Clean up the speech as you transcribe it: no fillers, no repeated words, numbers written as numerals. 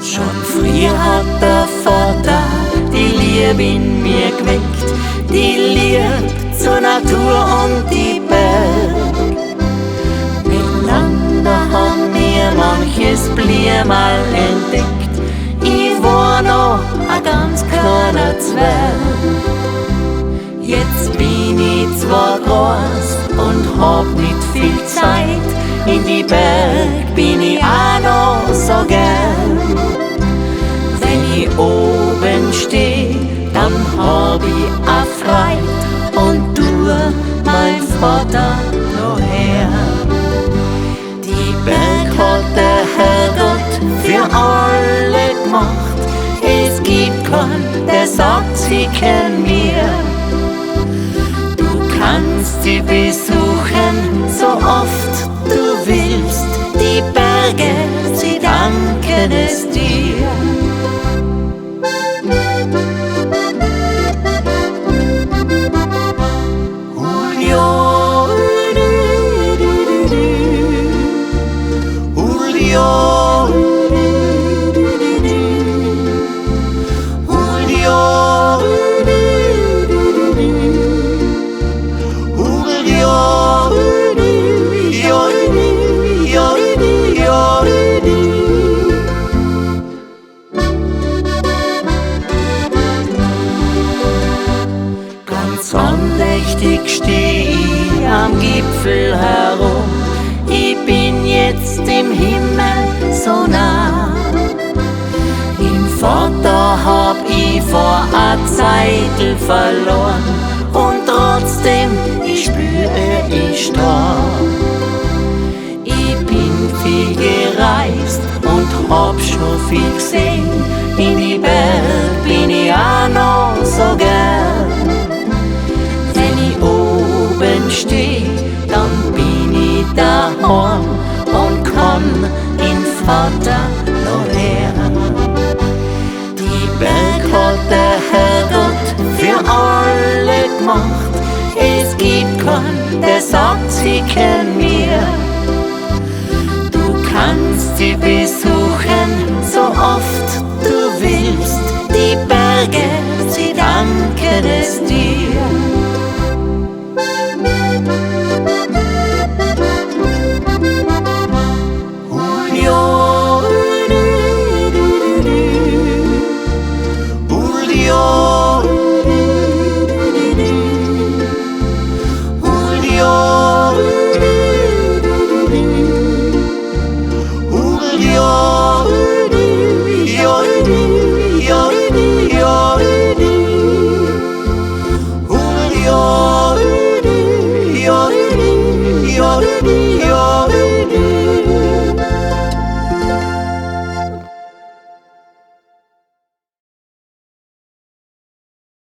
Schon früher hat der Vater die Liebe in mir geweckt, die Liebe zur Natur und die Berg. Miteinander haben wir manches Blümerl entdeckt, ich war noch ein ganz kleiner Zwerg. Jetzt bin ich zwar groß und hab nicht viel Zeit, in die Berg bin ich auch noch so gern. Wenn ich oben steh, dann hab ich auch Freude und tu mein Vater noch her. Die Berg hat der Herrgott für alle gemacht, es gibt keinen, der sagt, sie kennen mir. Du kannst sie besuchen, so oft du willst, die Berge, sie danken es dir. Andächtig steh ich am Gipfel herum, ich bin jetzt im Himmel so nah. Im Vater hab ich vor a Zeitl verloren und trotzdem, ich spüre, ich starb. Ich bin viel gereist und hab schon viel gesehen, in die Berg bin ich auch noch so gern. Steh, dann bin ich daheim und kann in Vater noch her. Die Berg hat der Herrgott für alle gemacht, es gibt keinen, der sagt, sie kennen mir. Du kannst sie besuchen, so oft du willst, die Berge, sie danken es dir.